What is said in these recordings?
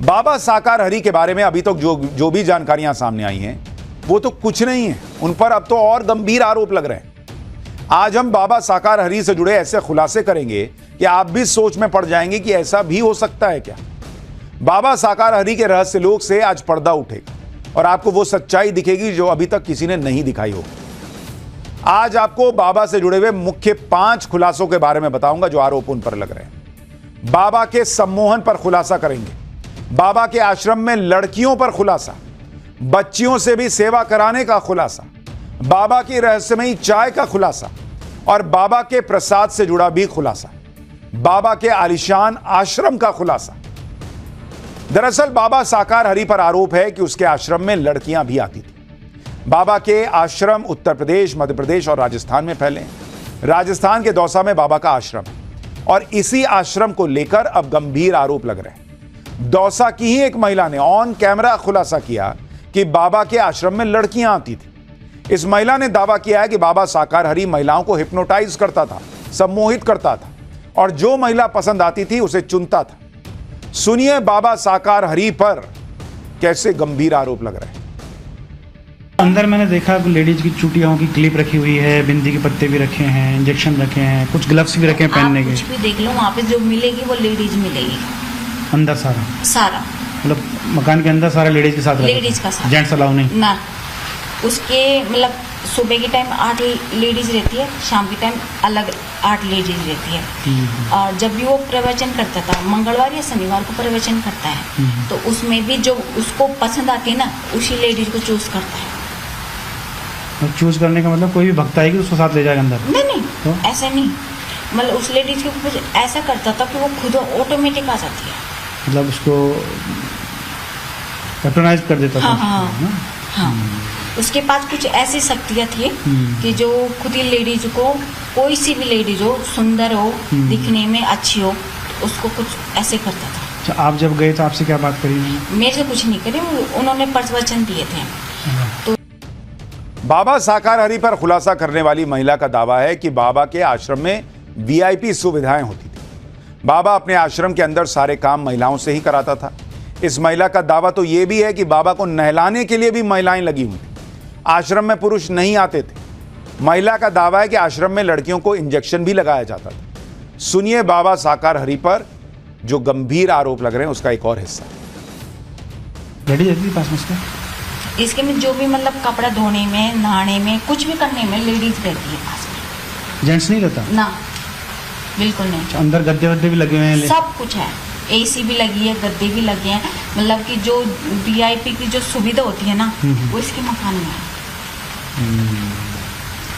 बाबा साकार हरि के बारे में अभी तक जो भी जानकारियां सामने आई हैं वो तो कुछ नहीं है, उन पर अब तो और गंभीर आरोप लग रहे हैं। आज हम बाबा साकार हरि से जुड़े ऐसे खुलासे करेंगे कि आप भी सोच में पड़ जाएंगे कि ऐसा भी हो सकता है क्या। बाबा साकार हरि के रहस्य लोक से आज पर्दा उठेगा और आपको वो सच्चाई दिखेगी जो अभी तक किसी ने नहीं दिखाई होगी। आज आपको बाबा से जुड़े हुए मुख्य 5 खुलासों के बारे में बताऊंगा जो आरोप उन पर लग रहे हैं। बाबा के सम्मोहन पर खुलासा करेंगे, बाबा के आश्रम में लड़कियों पर खुलासा, बच्चियों से भी सेवा कराने का खुलासा, बाबा की रहस्यमयी चाय का खुलासा और बाबा के प्रसाद से जुड़ा भी खुलासा, बाबा के आलीशान आश्रम का खुलासा। दरअसल बाबा साकार हरि पर आरोप है कि उसके आश्रम में लड़कियां भी आती थी। बाबा के आश्रम उत्तर प्रदेश, मध्य प्रदेश और राजस्थान में फैले हैं। राजस्थान के दौसा में बाबा का आश्रम है और इसी आश्रम को लेकर अब गंभीर आरोप लग रहे हैं। दौसा की ही एक महिला ने ऑन कैमरा खुलासा किया कि बाबा के आश्रम में लड़कियां आती थी। इस महिला ने दावा किया है कि बाबा साकार हरि महिलाओं को हिप्नोटाइज करता था, सम्मोहित करता था और जो महिला पसंद आती थी उसे चुनता था। सुनिए बाबा साकार हरि पर कैसे गंभीर आरोप लग रहे हैं। अंदर मैंने देखा लेडीज की चुटियाओं की क्लिप रखी हुई है, बिंदी के पत्ते भी रखे हैं, इंजेक्शन रखे हैं, कुछ ग्लव्स भी रखे हैं पहनने के। कुछ भी देख लो, वहाँ पे जो मिलेगी वो लेडीज मिलेगी। अंदर सारा मतलब मकान के अंदर सारा लेडीज के साथ, लेडीज का साथ, जेंट्स अलाउ नहीं ना। उसके मतलब सुबह के टाइम 8 लेडीज रहती है, शाम के टाइम अलग 8 लेडीज रहती है। और जब भी वो प्रवचन करता था, मंगलवार या शनिवार को प्रवचन करता है, तो उसमें भी जो उसको पसंद आती है ना, उसी लेडीज को चूज करता है। चूज करने का मतलब कोई भी भक्त आएगी उसको साथ ले जाएगा अंदर? नहीं तो? ऐसा नहीं, मतलब उस लेडीज के ऊपर ऐसा करता था कि वो खुद ऑटोमेटिक आ जाती है, मतलब उसको पैट्रोनाइज कर देता था। हाँ। उसके पास कुछ ऐसी शक्तियाँ थी कि जो खुद ही लेडीज को, कोई सी भी लेडीज हो, सुंदर हो, दिखने में अच्छी हो, उसको कुछ ऐसे करता था। अच्छा, आप जब गए तो आपसे क्या बात करी? मेरे से कुछ नहीं करी, उन्होंने प्रवचन दिए थे। तो बाबा साकार हरि पर खुलासा करने वाली महिला का दावा है कि बाबा के आश्रम में वीआईपी सुविधाएं होती थी। बाबा अपने आश्रम के अंदर सारे काम महिलाओं से ही कराता था। इस महिला का दावा तो यह भी है कि बाबा को नहलाने के लिए भी महिलाएं लगी हुई थी। आश्रम में पुरुष नहीं आते थे। महिला का दावा है कि आश्रम में लड़कियों को इंजेक्शन भी लगाया जाता था। सुनिए बाबा साकार हरि पर जो गंभीर आरोप लग रहे हैं उसका एक और हिस्सा। इसके में जो भी मतलब कपड़ा धोने में, नहाने में, कुछ भी करने में लेडीज रहती है पास में। जेंट्स नहीं रहता ना, बिल्कुल नहीं। अंदर गद्दे वद्दे भी लगे हुए हैं, सब कुछ है, एसी भी लगी है, गद्दे भी लगे हैं। मतलब कि जो वीआईपी की जो सुविधा होती है ना, वो इसके मकान में है।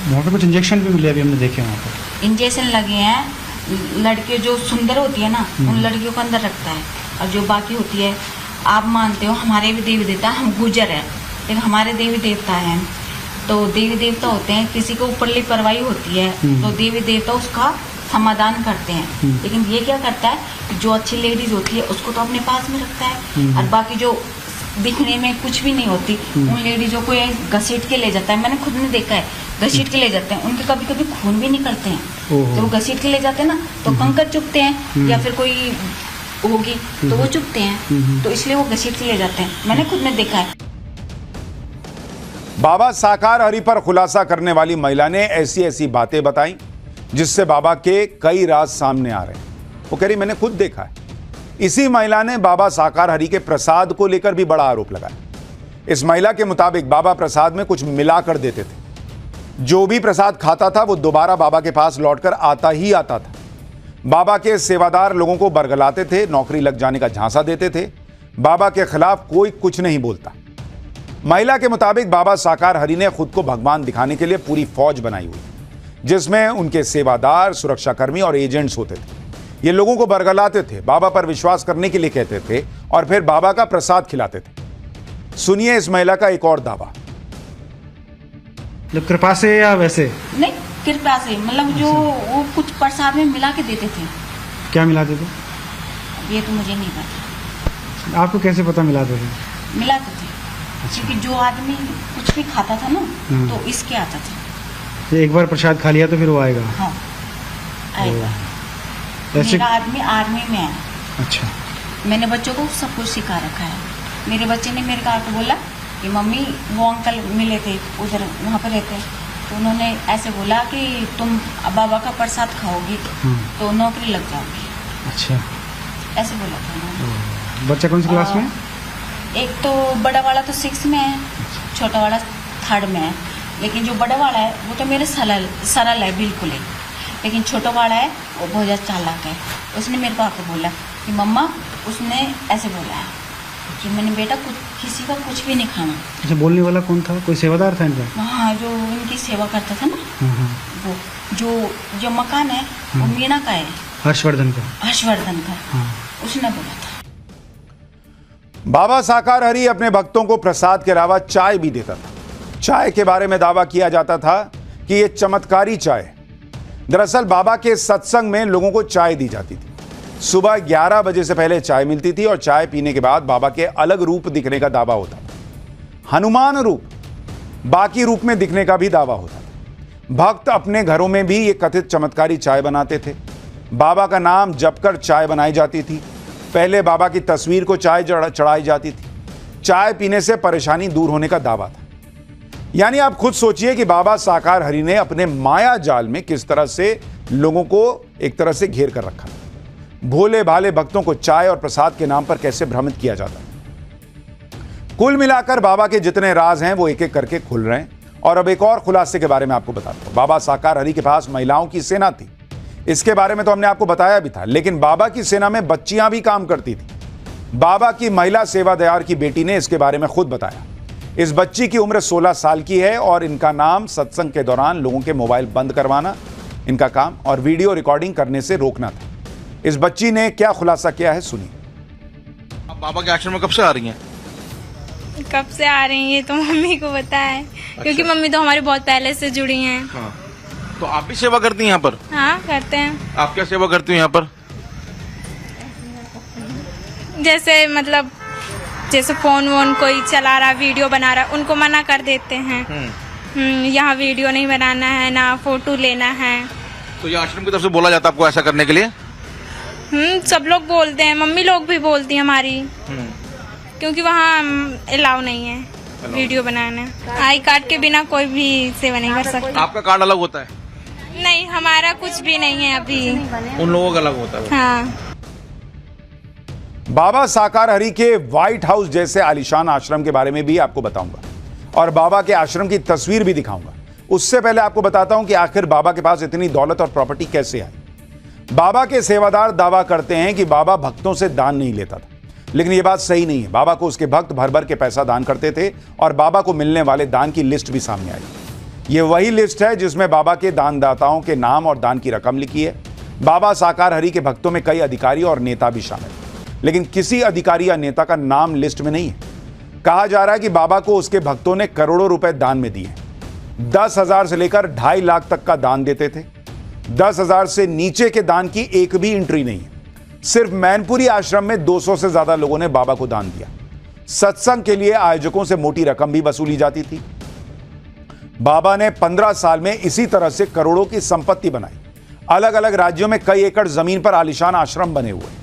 वहाँ पे कुछ इंजेक्शन भी मिले, अभी हमने देखे वहाँ पर इंजेक्शन लगे हैं। लड़के जो सुंदर होती है ना, उन लड़कियों को अंदर रखता है, और जो बाकी होती है, आप मानते हो हमारे भी देवी देवता, हम गुजर हैं लेकिन हमारे देवी देवता हैं, तो देवी देवता होते हैं, किसी को ऊपरली परवाही होती है तो देवी देवता उसका समाधान करते हैं। लेकिन ये क्या करता है, जो अच्छी लेडीज होती है उसको तो अपने पास में रखता है, और बाकी जो दिखने में कुछ भी नहीं होती उन लेडीजों को ये घसीट के ले जाता है। मैंने खुद ने देखा है, घसीट के ले जाते हैं। उनके कभी कभी खून भी निकलते हैं, तो वो घसीट के ले जाते हैं ना, तो कंकर चुभते हैं या फिर कोई होगी तो वो चुभते हैं, तो इसलिए वो घसीट के ले जाते हैं। मैंने खुद ने देखा है। बाबा साकार हरि पर खुलासा करने वाली महिला ने ऐसी ऐसी बातें बताई जिससे बाबा के कई राज सामने आ रहे हैं। वो कह रही मैंने खुद देखा है। इसी महिला ने बाबा साकार हरि के प्रसाद को लेकर भी बड़ा आरोप लगाया। इस महिला के मुताबिक बाबा प्रसाद में कुछ मिला कर देते थे। जो भी प्रसाद खाता था वो दोबारा बाबा के पास लौटकर आता ही आता था। बाबा के सेवादार लोगों को बरगलाते थे, नौकरी लग जाने का झांसा देते थे। बाबा के खिलाफ कोई कुछ नहीं बोलता। महिला के मुताबिक बाबा साकार हरि ने खुद को भगवान दिखाने के लिए पूरी फौज बनाई हुई, जिसमें उनके सेवादार, सुरक्षाकर्मी और एजेंट्स होते थे। ये लोगों को बरगलाते थे, बाबा पर विश्वास करने के लिए कहते थे और फिर बाबा का प्रसाद खिलाते थे। सुनिए इस महिला का एक और दावा। कृपा से या वैसे? नहीं, कृपा से, मतलब जो वो कुछ प्रसाद में मिला के देते थे। क्या मिलाते थे? ये तो मुझे नहीं पता। आपको कैसे पता मिलाते थे? मिलाते थे। अच्छा। क्योंकि जो आदमी कुछ भी खाता था ना, तो इसके आता था। एक बार प्रसाद खा लिया तो फिर वो आएगा? हाँ, आएगा। मेरा आदमी आर्मी में है। अच्छा। मैंने बच्चों को सब कुछ सिखा रखा है। मेरे बच्चे ने मेरे को बोला कि मम्मी वो अंकल मिले थे उधर वहाँ पर रहते हैं, तो उन्होंने ऐसे बोला कि तुम बाबा का प्रसाद खाओगी तो नौकरी लग जाओगी। अच्छा, ऐसे बोला था उन्होंने। बच्चा कौन सी क्लास में? एक तो बड़ा वाला तो 6 में है, छोटा वाला 3rd में है। लेकिन जो बड़ा वाला है वो तो मेरे सरल है बिल्कुल ही, लेकिन छोटा वाला है वो बहुत ज़्यादा चालाक है। उसने मेरे को आकर बोला कि मम्मा उसने ऐसे बोला है कि मैंने बेटा किसी का कुछ भी नहीं खाना। अच्छा, बोलने वाला कौन था? कोई सेवादार था इनका? हाँ, जो इनकी सेवा करता था ना, वो जो मकान है वो मीना का है, हर्षवर्धन का। उसने बोला था। बाबा साकार हरि अपने भक्तों को प्रसाद के अलावा चाय भी देता था। चाय के बारे में दावा किया जाता था कि यह चमत्कारी चाय। दरअसल बाबा के सत्संग में लोगों को चाय दी जाती थी। सुबह 11 बजे से पहले चाय मिलती थी और चाय पीने के बाद बाबा के अलग रूप दिखने का दावा होता था। हनुमान रूप, बाकी रूप में दिखने का भी दावा होता था। भक्त अपने घरों में भी ये कथित चमत्कारी चाय बनाते थे। बाबा का नाम जपकर चाय बनाई जाती थी। पहले बाबा की तस्वीर को चाय चढ़ाई जाती थी। चाय पीने से परेशानी दूर होने का दावा था। यानी आप खुद सोचिए कि बाबा साकार हरि ने अपने माया जाल में किस तरह से लोगों को एक तरह से घेर कर रखा। भोले भाले भक्तों को चाय और प्रसाद के नाम पर कैसे भ्रमित किया जाता है। कुल मिलाकर बाबा के जितने राज हैं वो एक एक करके खुल रहे हैं। और अब एक और खुलासे के बारे में आपको बताता हूं। बाबा साकार हरि के पास महिलाओं की सेना थी। इसके बारे में तो हमने आपको बताया भी था, लेकिन बाबा की सेना में बच्चियां भी काम करती थी। बाबा की महिला सेवादार की बेटी ने इसके बारे में खुद बताया। इस बच्ची की उम्र 16 साल की है और इनका नाम सत्संग के दौरान लोगों के मोबाइल बंद करवाना इनका काम और वीडियो रिकॉर्डिंग करने से रोकना था। इस बच्ची ने क्या खुलासा किया है, सुनिए। आप बाबा के आश्रम में कब से आ रही हैं? कब से आ रही हैं ये तो मम्मी को पता है। क्योंकि मम्मी तो हमारी बहुत पहले से जुड़ी हैं। हाँ। तो आप भी सेवा करती हैं यहाँ पर? हाँ, करते हैं। आप क्या सेवा करती हैं यहाँ पर? जैसे मतलब जैसे फोन वोन कोई चला रहा, वीडियो बना रहा, उनको मना कर देते हैं। यहाँ वीडियो नहीं बनाना है, ना फोटो लेना है। तो ये आश्रम की तरफ से बोला जाता है आपको ऐसा करने के लिए? सब लोग बोलते हैं, मम्मी लोग भी बोलती हैं हमारी। क्योंकि वहाँ अलाउ नहीं है वीडियो बनाना। आई कार्ड के बिना कोई भी सेवा नहीं कर सकता। आपका कार्ड अलग होता है? नहीं, हमारा कुछ भी नहीं है अभी। उन लोगों का अलग होता है। हाँ। बाबा साकार हरि के व्हाइट हाउस जैसे आलीशान आश्रम के बारे में भी आपको बताऊंगा और बाबा के आश्रम की तस्वीर भी दिखाऊंगा। उससे पहले आपको बताता हूं कि आखिर बाबा के पास इतनी दौलत और प्रॉपर्टी कैसे आई। बाबा के सेवादार दावा करते हैं कि बाबा भक्तों से दान नहीं लेता था, लेकिन यह बात सही नहीं है। बाबा को उसके भक्त भर भर के पैसा दान करते थे और बाबा को मिलने वाले दान की लिस्ट भी सामने आई। यह वही लिस्ट है जिसमें बाबा के दानदाताओं के नाम और दान की रकम लिखी है। बाबा साकार हरि के भक्तों में कई अधिकारी और नेता भी शामिल, लेकिन किसी अधिकारी या नेता का नाम लिस्ट में नहीं है। कहा जा रहा है कि बाबा को उसके भक्तों ने करोड़ों रुपए दान में दिए। 10,000 से लेकर 2.5 लाख तक का दान देते थे। 10,000 से नीचे के दान की एक भी एंट्री नहीं है। सिर्फ मैनपुरी आश्रम में 200 से ज्यादा लोगों ने बाबा को दान दिया। सत्संग के लिए आयोजकों से मोटी रकम भी वसूली जाती थी। बाबा ने 15 साल में इसी तरह से करोड़ों की संपत्ति बनाई। अलग अलग राज्यों में कई एकड़ जमीन पर आलीशान आश्रम बने हुए।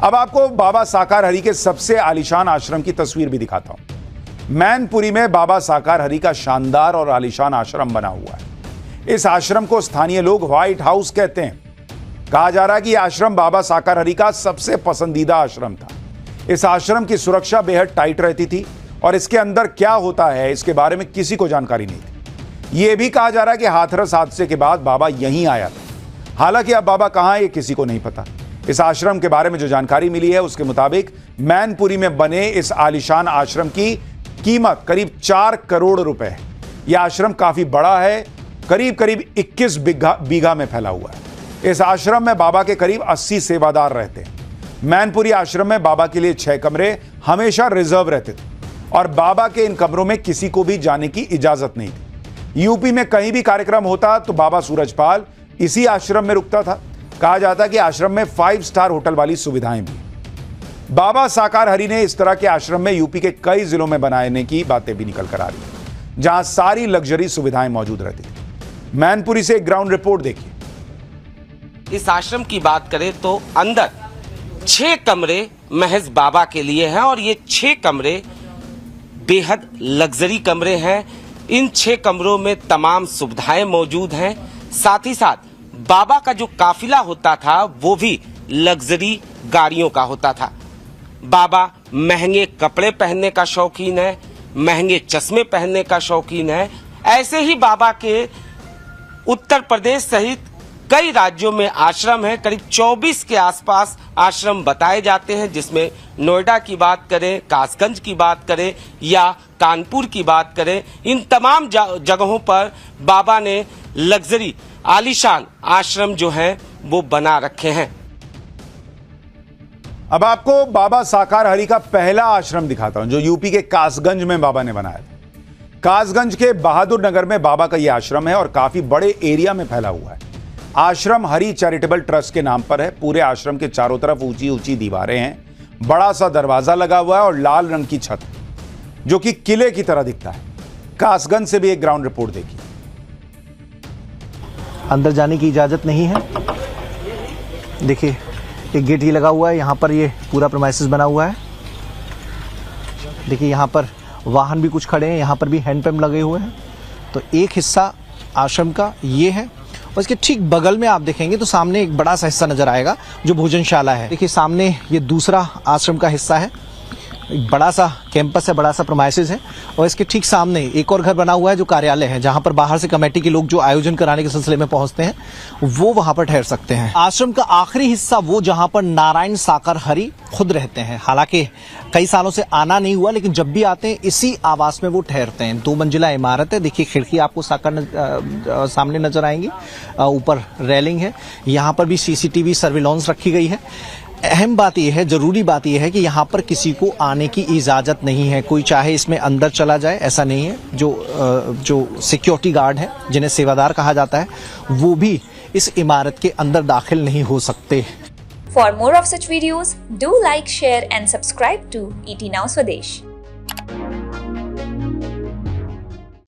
अब आपको बाबा साकार हरि के सबसे आलीशान आश्रम की तस्वीर भी दिखाता हूं। मैनपुरी में बाबा साकार हरि का शानदार और आलीशान आश्रम बना हुआ है। इस आश्रम को स्थानीय लोग व्हाइट हाउस कहते हैं। कहा जा रहा है कि यह आश्रम बाबा साकार हरि का सबसे पसंदीदा आश्रम था। इस आश्रम की सुरक्षा बेहद टाइट रहती थी और इसके अंदर क्या होता है इसके बारे में किसी को जानकारी नहीं थी। यह भी कहा जा रहा है कि हाथरस हादसे के बाद बाबा यहीं आया था। हालांकि अब बाबा कहां है ये किसी को नहीं पता। इस आश्रम के बारे में जो जानकारी मिली है उसके मुताबिक मैनपुरी में बने इस आलीशान आश्रम की कीमत करीब 4 करोड़ रुपए है। यह आश्रम काफी बड़ा है, करीब 21 बीघा में फैला हुआ है। इस आश्रम में बाबा के करीब 80 सेवादार रहते हैं। मैनपुरी आश्रम में बाबा के लिए 6 कमरे हमेशा रिजर्व रहते थे और बाबा के इन कमरों में किसी को भी जाने की इजाजत नहीं थी। यूपी में कहीं भी कार्यक्रम होता तो बाबा सूरजपाल इसी आश्रम में रुकता था। कहा जाता कि आश्रम में 5 स्टार होटल वाली सुविधाएं भी। बाबा साकार हरि ने इस तरह के आश्रम में यूपी के कई जिलों में बनाने की बातें भी निकल कर आ रही हैं, जहां सारी लग्जरी सुविधाएं मौजूद रहती थी। मैनपुरी से एक ग्राउंड रिपोर्ट देखिए। इस आश्रम की बात करें तो अंदर 6 कमरे महज बाबा के लिए हैं और ये 6 कमरे बेहद लग्जरी कमरे हैं। इन 6 कमरों में तमाम सुविधाएं मौजूद हैं। साथ ही साथ बाबा का जो काफिला होता था वो भी लग्जरी गाड़ियों का होता था। बाबा महंगे कपड़े पहनने का शौकीन है, महंगे चश्मे पहनने का शौकीन है। ऐसे ही बाबा के उत्तर प्रदेश सहित कई राज्यों में आश्रम है। करीब 24 के आसपास आश्रम बताए जाते हैं, जिसमें नोएडा की बात करें, कासगंज की बात करें या कानपुर की बात करें, इन तमाम जगहों पर बाबा ने लग्जरी आलीशान आश्रम जो है वो बना रखे हैं। अब आपको बाबा साकार हरि का पहला आश्रम दिखाता हूं, जो यूपी के कासगंज में बाबा ने बनाया था। कासगंज के बहादुर नगर में बाबा का यह आश्रम है और काफी बड़े एरिया में फैला हुआ है। आश्रम हरि चैरिटेबल ट्रस्ट के नाम पर है। पूरे आश्रम के चारों तरफ ऊंची ऊंची दीवारें हैं, बड़ा सा दरवाजा लगा हुआ है और लाल रंग की छत जो कि किले की तरह दिखता है। कासगंज से भी एक ग्राउंड रिपोर्ट देखिए। अंदर जाने की इजाजत नहीं है। देखिए एक गेट ही लगा हुआ है, यहाँ पर ये पूरा प्रीमाइसेस बना हुआ है। देखिए यहाँ पर वाहन भी कुछ खड़े हैं, यहाँ पर भी हैंडपंप लगे हुए हैं। तो एक हिस्सा आश्रम का ये है और इसके ठीक बगल में आप देखेंगे तो सामने एक बड़ा सा हिस्सा नजर आएगा जो भोजनशाला है। देखिए सामने ये दूसरा आश्रम का हिस्सा है, एक बड़ा सा कैंपस है, बड़ा सा प्रीमाइसेस है और इसके ठीक सामने एक और घर बना हुआ है जो कार्यालय है, जहां पर बाहर से कमेटी के लोग जो आयोजन कराने के सिलसिले में पहुंचते हैं वो वहां पर ठहर सकते हैं। आश्रम का आखिरी हिस्सा वो जहां पर नारायण साकार हरि खुद रहते हैं। हालांकि कई सालों से आना नहीं हुआ, लेकिन जब भी आते हैं इसी आवास में वो ठहरते हैं। 2 मंजिला इमारत है। देखिए खिड़की आपको सामने नजर आएंगी, ऊपर रेलिंग है, यहाँ पर भी CCTV सर्विलांस रखी गई है। अहम बात यह है, जरूरी बात यह है कि यहाँ पर किसी को आने की इजाजत नहीं है। कोई चाहे इसमें अंदर चला जाए ऐसा नहीं है। जो सिक्योरिटी गार्ड है, जिन्हें सेवादार कहा जाता है, वो भी इस इमारत के अंदर दाखिल नहीं हो सकते। For more of such videos, do like, share and subscribe to ET Now Swadesh.